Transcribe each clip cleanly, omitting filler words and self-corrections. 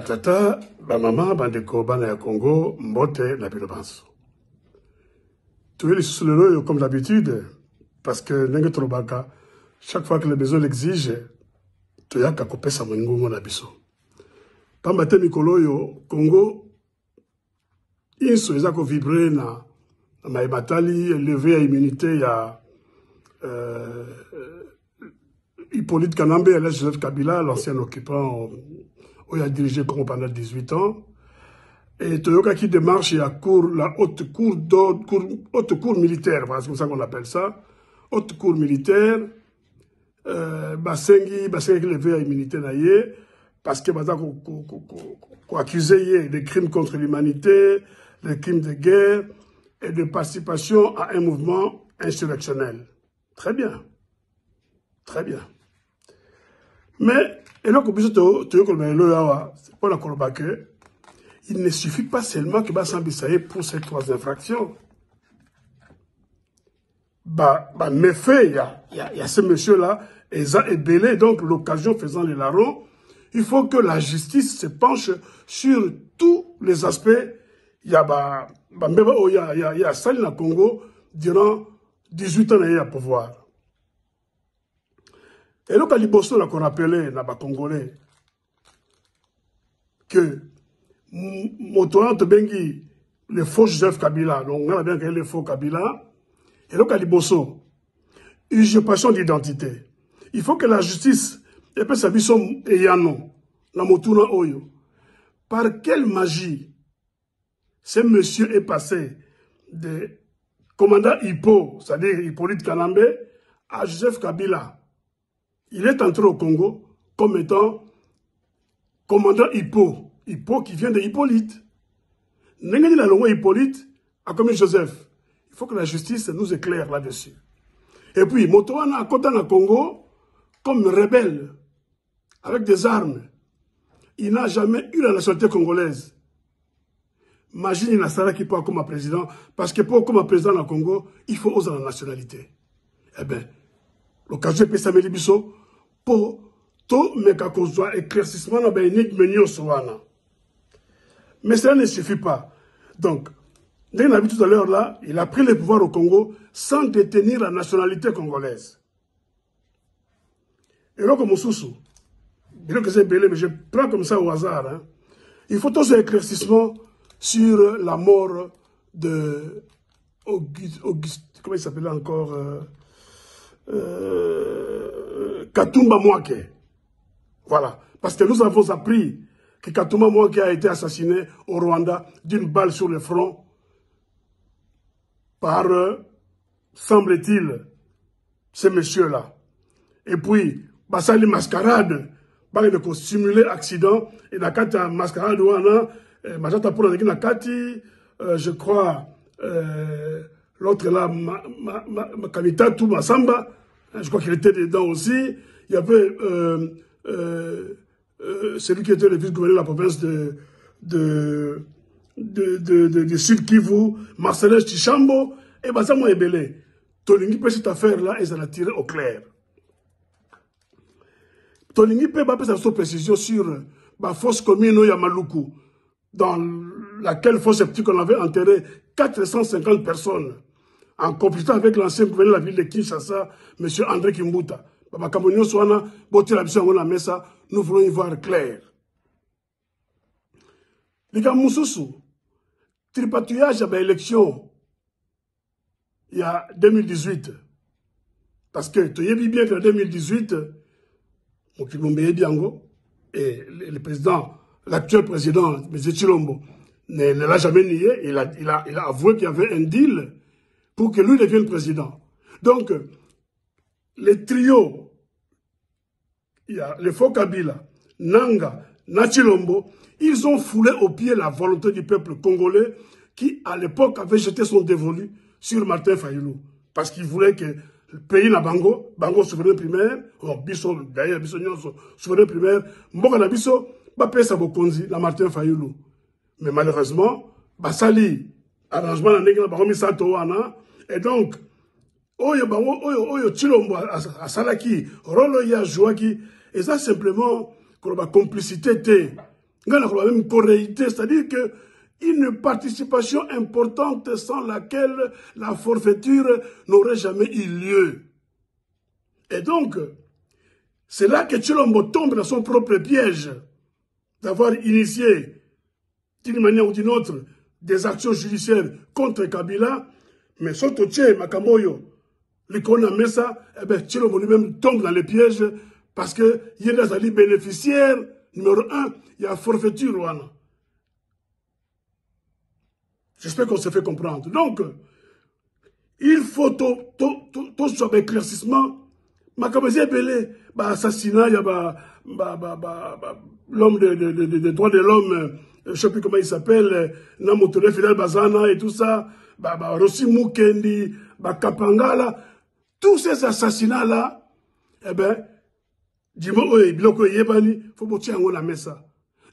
Batata, maman, bandeko, bana ya Congo, mbote, na bilobanso. Tu es le comme d'habitude, parce que n'engue trobaka, chaque fois que le besoin l'exige, tu as qu'à couper sa mongo na biso. Pambate mikolo yo, Congo, inso ezako vibrer na maibatali, lever à immunité ya Hippolyte Kanambe et Joseph Kabila, l'ancien occupant, où il a dirigé Congo pendant 18 ans. Et Toyoka qui démarche à la haute cour militaire, c'est comme ça qu'on appelle ça, haute cour militaire, Basengi levé à immunité naïe, parce que Baza qu'on accusé de crimes contre l'humanité, de crimes de guerre et de participation à un mouvement insurrectionnel. Très bien. Très bien. Mais, et là, c'est pas la Kolobake, il ne suffit pas seulement que Bassan Bissaye pour ces 3 infractions. Mais il y a ce monsieur-là, Eza Ebele, donc l'occasion faisant les larrons, il faut que la justice se penche sur tous les aspects. Il y a Salina Congo durant 18 ans à pouvoir. Et donc, à Liboso, qu'on appelait, les Congolais, que Motoran Bengi, le faux Joseph Kabila, donc on a bien qu'il y a le faux Kabila, et donc à Liboso, usurpation d'identité. Il faut que la justice, et puis ça bison et yano, la Motuna Oyo, par quelle magie ce monsieur est passé de commandant Hippo, c'est-à-dire Hippolyte Kanambe, à Joseph Kabila. Il est entré au Congo comme étant commandant Hippo. Hippo qui vient de Hippolyte. N'engagez la langue Hippolyte a commis Joseph. Il faut que la justice nous éclaire là-dessus. Et puis, Motoana a côté dans le Congo comme rebelle, avec des armes. Il n'a jamais eu la nationalité congolaise. Imagine il n'a qui peut comme président, parce que pour comme président dans le Congo, il faut oser la nationalité. Eh bien, l'occasion peut s'améliorer biso pour tout mais éclaircissement dans l'énigme soana. Mais cela ne suffit pas. Donc, dès qu'on a vu tout à l'heure là, il a pris le pouvoir au Congo sans détenir la nationalité congolaise. Et là, comme Moussoussou, bien que c'est belé, mais je prends comme ça au hasard. Hein. Il faut tous un éclaircissement sur la mort de Auguste, comment il s'appelait encore Katumba Mwake. Voilà. Parce que nous avons appris que Katumba Mwake a été assassiné au Rwanda d'une balle sur le front par, semble-t-il, ce monsieur-là. Et puis, Bassali mascarade, de simuler accident, et dans la mascarade, je crois, l'autre là, Kamita Masamba, je crois qu'il était dedans aussi. Il y avait celui qui était le vice-gouverneur de la province de Sud Kivu, Marcelin Chichambo, et Bassamo Ebele. Tolingi peut cette affaire-là, et ça l'a tiré au clair. Tolingi peut pas faire sa précision sur la fosse commune Yamaluku, dans laquelle fosse sceptique on avait enterré 450 personnes, en compétition avec l'ancien gouverneur de la ville de Kinshasa, M. André Kimbuta. Nous voulons y voir clair. Les gars, Moussoussou, tripatouillage à l'élection, il y a 2018. Parce que tu as vu bien qu'en 2018, et le président, l'actuel président, M. Chilombo, ne l'a jamais nié. Il a avoué qu'il y avait un deal pour que lui devienne président. Donc, les trios, il y a le faux Kabila, Nanga, Nachilombo, ils ont foulé au pied la volonté du peuple congolais qui, à l'époque, avait jeté son dévolu sur Martin Fayulu. Parce qu'il voulait que le pays na Bango souverain primaire, d'ailleurs, souverain primaire, Mboka na Biso, Bapé Sabokonzi, la Martin Fayulu. Mais malheureusement, Basali, arrangement na Negna Baromi Satowana, et donc, Oyo Chilombo a Salaki, Rolo Ya Jouaki, et ça simplement, que la complicité était même corréité, c'est-à-dire que une participation importante sans laquelle la forfaiture n'aurait jamais eu lieu. Et donc, c'est là que Tshilombo tombe dans son propre piège d'avoir initié, d'une manière ou d'une autre, des actions judiciaires contre Kabila, mais Sotoche, Makamboyo, l'Ikona Messa, eh bien, Tshilombo lui-même tombe dans le piège parce que Yedazali bénéficiaire, numéro 1, il y a forfaiture, Wana. J'espère qu'on se fait comprendre. Donc, il faut tout soit éclaircissement. Makamboyo belé, assassinat, il y a l'homme des droits de l'homme, je ne sais plus comment il s'appelle, Namotole Fidel Bazana et tout ça, Rossi Mukendi, Kapangala, tous ces assassinats-là, eh bien,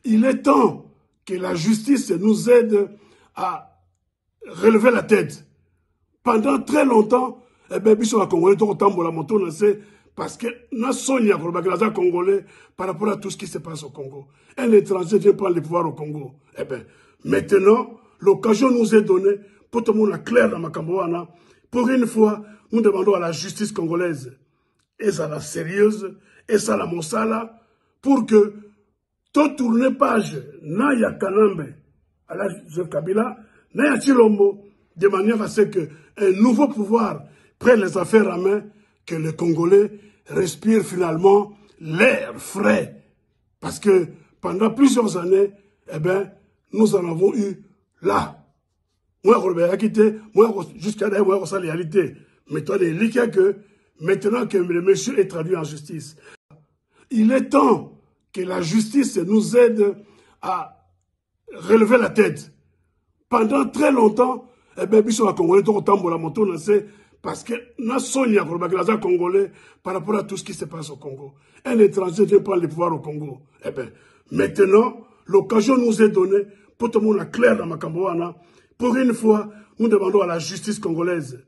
il est temps que la justice nous aide à relever la tête. Pendant très longtemps, eh bien, parce que nous sommes congolais par rapport à tout ce qui se passe au Congo. Un étranger vient prendre le pouvoir au Congo. Eh bien, maintenant, l'occasion nous est donnée pour tout le monde clair dans Makamboana. Pour une fois, nous demandons à la justice congolaise, et ça la sérieuse, et ça la Monsala, pour que tout tourne page, Naya Kanambe, à la Joseph Kabila, Naya Tshilombo, de manière à ce qu'un nouveau pouvoir prenne les affaires en main, que les Congolais respirent finalement l'air frais. Parce que pendant plusieurs années, eh bien, nous en avons eu là. Moi, jusqu'à la réalité. Mais toi, il y a que maintenant que le monsieur est traduit en justice, il est temps que la justice nous aide à relever la tête. Pendant très longtemps, eh bien, ils sont à Congolais, parce que nous sommes congolais par rapport à tout ce qui se passe au Congo. Un étranger vient prendre le pouvoir au Congo. Eh bien, maintenant, l'occasion nous est donnée pour tout le monde clair dans Makamboana. Pour une fois, nous demandons à la justice congolaise,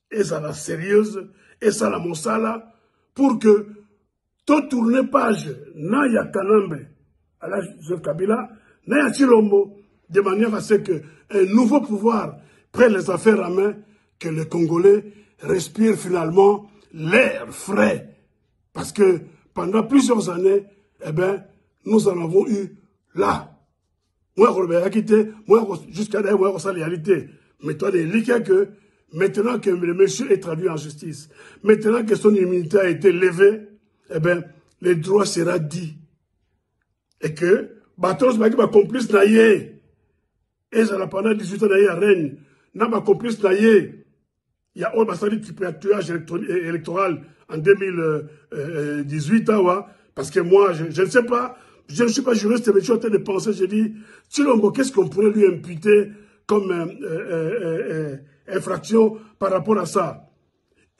et ça la sérieuse, et ça la Monsala, pour que tout tourne page, Naya Kanambe, à la Joseph Kabila, Naya Tshilombo, de manière à ce qu'un nouveau pouvoir prenne les affaires en main, que les Congolais respirent finalement l'air frais. Parce que pendant plusieurs années, eh bien, nous en avons eu là. Moi, jusqu'à la réalité. Mais toi, il y a que maintenant que le monsieur est traduit en justice, maintenant que son immunité a été levée, eh bien, le droit sera dit. Et que, Batos va complice naïe. Et ça pendant 18 ans naïe à Rennes. N'a pas complice naïe. Il y a un tuage électoral en 2018, parce que moi, je ne sais pas, je ne suis pas juriste, mais je suis en train de penser, je dis, Tshilombo, qu'est-ce qu'on pourrait lui imputer comme infraction par rapport à ça?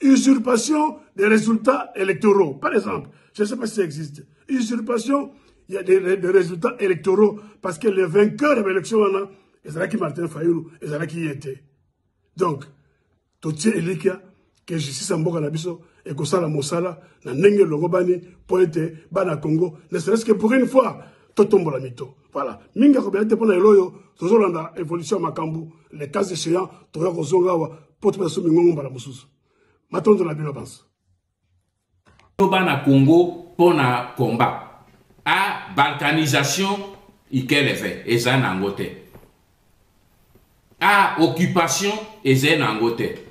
Usurpation des résultats électoraux, par exemple. Je ne sais pas si ça existe. Usurpation, il y a des résultats électoraux, parce que les vainqueurs de l'élection, c'est là qui Martin Fayulu, et c'est là qui y était. Donc, Totie Elikia, que justice en Boka Nabiso, et que ça la Mosala, na Nenge Logobani, Poete, Bana Congo, ne serait-ce que pour une fois, Totombo la Mito. Voilà. Minga Kobiate Pona Eloyo, Tozolanda, évolution à Makambu, les cas échéants, Toya Kozongawa, Potpeso Mingongo Balamusus. Maton de la Bilobans. Bana Congo, Pona combat. A balkanisation, Ikel effet, et ça n'angote. A occupation, et ça n'angote.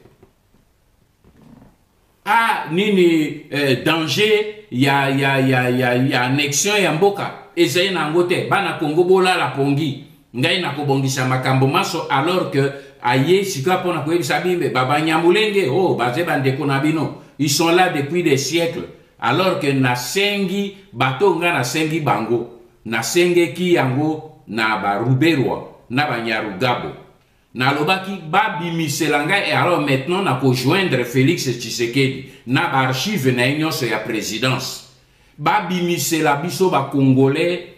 Ah, nini danger, il y a annexion ya mboka. Ezeye nangote, bana Congo bola la pongi. Ngai na kobongisa makambo maso alors que aye sika pona koyebisa bimbe baba Nyamulenge, oh baze bandeko na bino. Ils sont là depuis des siècles. Alors que na sengi bato nga na sengi bango. Na senge ki yango na ba Ruberwa, na ba Nyarugabo. Na lobaki ba bimiselanga et alors maintenant na ko joindre Félix Tshisekedi na ba archive na nyonso ya présidence ba bimisela biso ba congolais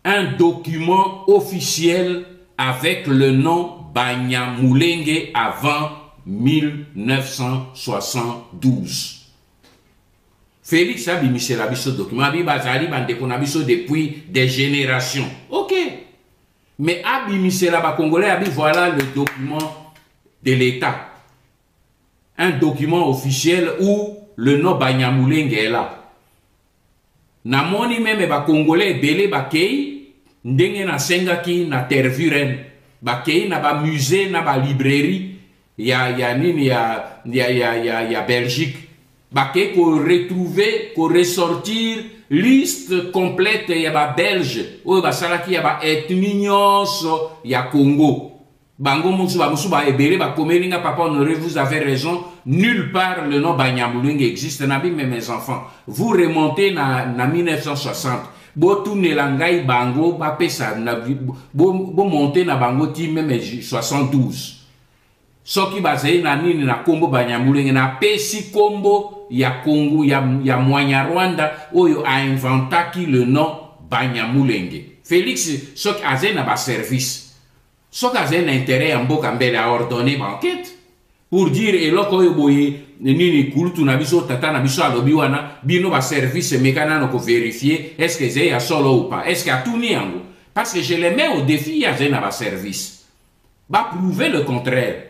un document officiel avec le nom Banyamulenge avant 1972. Félix a bimisé la biso document, bi bazali bande qu'on a biso depuis des générations. Ok. Mais a bimisé la Congolais, abi voilà le document de l'État. Un document officiel où le nom Banyamulenge est là. Namoni même ba Congolais belé ba kei ndenge na sengaki na tervuren ba kei na ba musée na ba librairie ya Belgique. Baké ko retrouver, ko ressortir liste complète ya ba belge ou ba salaki ya ba ethnios ya Congo. Bango musu ba ebele ba komelinga papa honoré, vous avez raison, nulle part le nom Banyamulenge existe. Nabi mes enfants, vous remontez na 1960. Bo tourne langai bango ba pesa na bo monter na bango ti même 72. Soki bazei na nini na kombo Banyamulenge na pesi kombo ya Congo ya Mwanya Rwanda oyo a inventaki le nom Banyamulenge. Félix soki aze na ba service. Soki aze na intérêt ya mboka mbele a ordonné ba enquête pour dire eloko oyo boye nini kulutu na biso tata na biso alobi wana bino ba service mekana no ko vérifier est-ce que c'est ya solo ou pas, est-ce que a tout yango, parce que je les mets au défi ya ze na ba service ba prouver le contraire.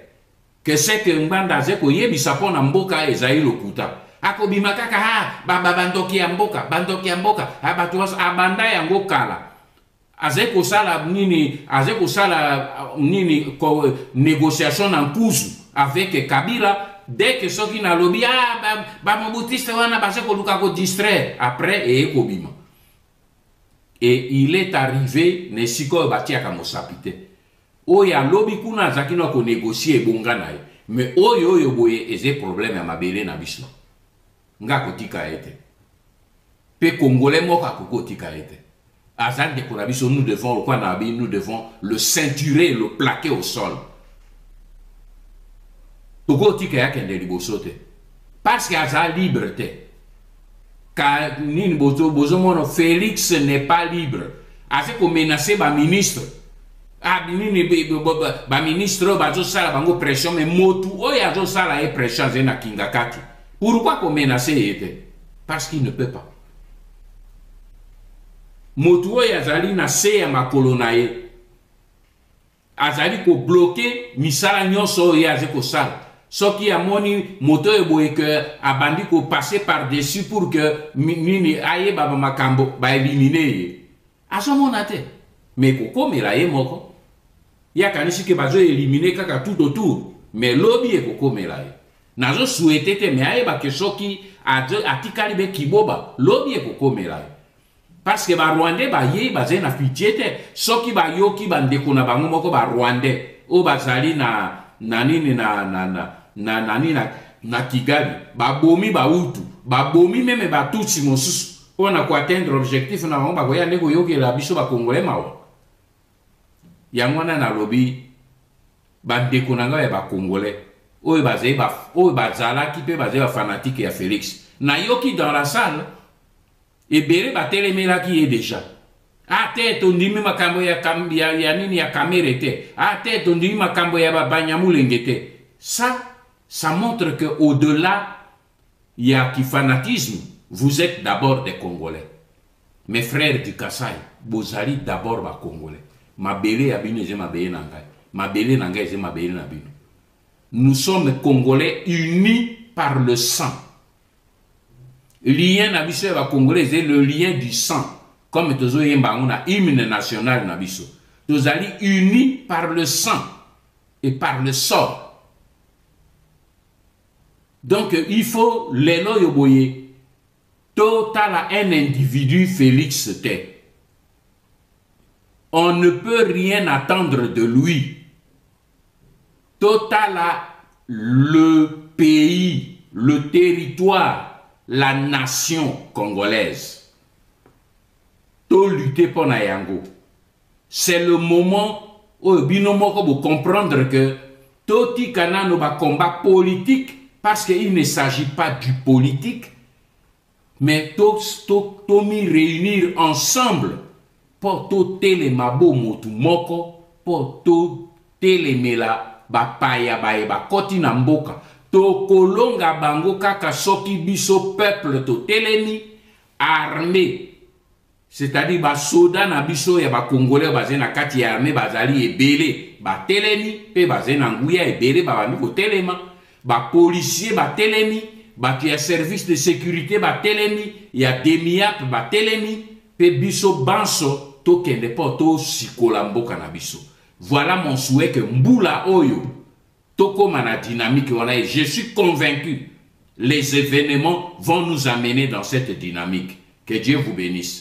Que c'est que Mbanda zeko yebi sapon na mboka ezai lokuta. Ako bimakaka ha bandoki ya mboka abatuas abanda yango kala. Azeko sala nini négociation en cours avec Kabila dès que soki na lobi mobutiste wana bazeko luka ko distraire après et ekobima. Et il est arrivé ne siko batia ka mosapite. Oya lobby kuna zakino ko négocier bonga nae, mais oyo boye eze problème ya mabele na biso nga kotika ete pe congolais moka kotika ete azal de kona biso, nous devons quoi na bi, nous devons le ceinturer, le plaquer au sol kotika ya kende libosote parce que azal liberté ka nini bozo mono Félix n'est pas libre ase ko menacer ba ministre. Ba ministre bazo sala bango pression, mais motu oya zo sala e pression zena kingakati. Pourquoi qu'on menace ete? Parce qu'il ne peut pas. Motu oya zali na se ya makolonae. Azali ko bloquer misala nyonso oya zeko sala. Soki amoni moto e boye que abandi ko passer par dessus pour que nini aye baba makambo ba éliminer. Asomonate. Mais koko melaye moko. Ya kanisi ke bazo éliminer kaka tout autour, mais lobby e koko melaye. Nazo souhaité te me aye ba ke soki atikali be kiboba, lobby e koko melaye. Parce que ba Rwandais ba ye baze na pitié te, soki ba yoki ba ndeko na bango moko ba Rwandais o bazali na Kigali, ba bomi ba utu, ba bomi même ba tutsi mosusu. On a quoi atteindre l'objectif na bango ba koya ndeko yoki la biso ba congolais mawa. Yangwana na lobi bandeko nanga ya ba congolais oyo bazala ki pe bazé ba fanatique ya Félix na yoki dans la salle et bere ba telemela ki est déjà tête ondimi makambo ya nini ya caméra te tête ondimi makambo ya ba Banyamulenge te. Ça montre que au-delà il y a qui fanatisme, vous êtes d'abord des Congolais. Mes frères du Kassai, bozali d'abord ba Congolais. Mabele abino eze mabele nangai. Mabele nangai eze mabele nabino. Nous sommes Congolais unis par le sang. Lien nabiso ba Congolais c'est le lien du sang. Comme tozo yemba ngona hymne national nabiso. Tozali unis par le sang et par le sort. Donc il faut lelo yoboye total un individu Félix T. On ne peut rien attendre de lui. Total le pays, le territoire, la nation congolaise. To lutter pour Nayango. C'est le moment où binomoko vous comprendre que Toti Kana no ba combat politique parce qu'il ne s'agit pas du politique, mais Tomi réunir ensemble pour tout tele mabo motu moko pour tout tele mela ba paya ba koti na mboka tokolonga bango kaka soki biso peuple totelemi armée, c'est-à-dire ba soda na biso ya ba congolais bazé na kati ya armée bazali ebele ba telemi pe bazé na nguya ebele ba bami ko telema, ba policier ba telemi, ba qui a service de sécurité ba telemi, ya demiap ba telemi pe biso banso to kende po to sikola mboka na biso. Voilà mon souhait que mbula oyo toko mana dynamique wana, et je suis convaincu les événements vont nous amener dans cette dynamique. Que Dieu vous bénisse.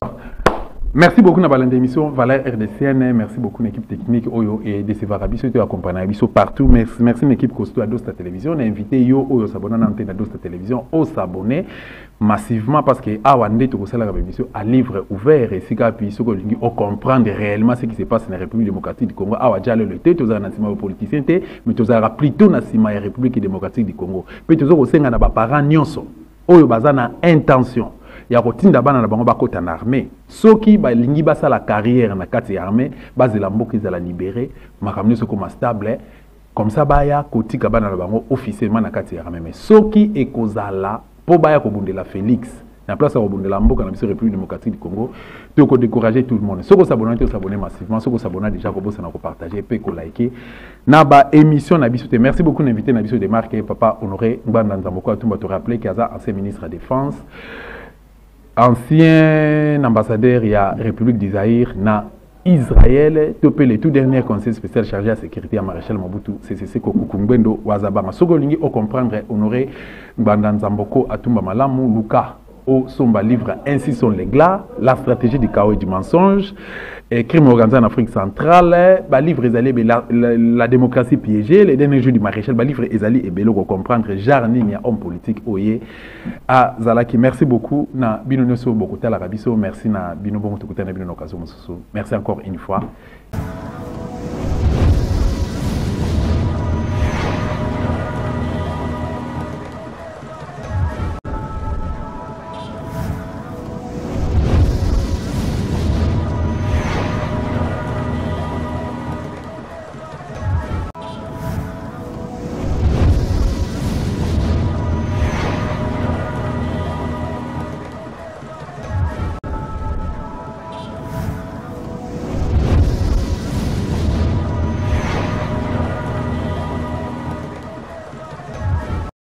Merci beaucoup na balande émission Valère RDCN, merci beaucoup l'équipe technique Oyo et de Seva Rabiso to accompagner biso partout. Merci l'équipe costaud à Dosta Télévision, on a invité yo Oyo s'abonner à antenne Dosta Télévision, au s'abonner massivement parce que awande to kosala ka émission à livre ouvert et sika puis soko lingi o comprendre réellement ce qui se passe dans la République démocratique du Congo. Awa jale le té to za na sima politicien té, mais to za plutôt na sima ya République démocratique du Congo. Pe to zo ko senga na ba parents nyonso Oyo baza na intention ya kotinda bana na bango bakota na armée soki ba lingi basa la carrière na kati ya armée bazela mboka ezala libéré makamne soko ma stable comme ça baya kotika bana na bango officiellement na kati ya armée, mais soki ekozala po baya ko bundela Félix na place ko bundela mboka na biso République démocratique du Congo to ko décourager tout le monde soko s'abonner massivement soko s'abonner déjà ko bossa na ko partager pe ko liker na ba émission na biso te. Merci beaucoup d'inviter na biso de marque Papa Honoré Ngbanda Nzamboko Atumba, te rappeler qu'il y a ancien ministre de la défense, ancien ambassadeur de la République d'Israël na Israël, topé le tout dernier conseil spécial chargé à la sécurité à Maréchal Mobutu CCC Kokukumbendo Wazabanga. Sogolingi au comprendre Honoré Ngbanda Nzamboko Atumba Malamu Luka au somba livre Ainsi sont les glas, la stratégie du chaos et du mensonge, et crime organisé en Afrique centrale, bah livre Ezali la démocratie piégée, les derniers jours du maréchal, bah livre Ezali et Bello comprendre jarni ni homme politique oye à Zalaki. Merci beaucoup na bino nyoso beaucoup la rabiso, merci na bino bon tout na bino occasion. Merci encore une fois.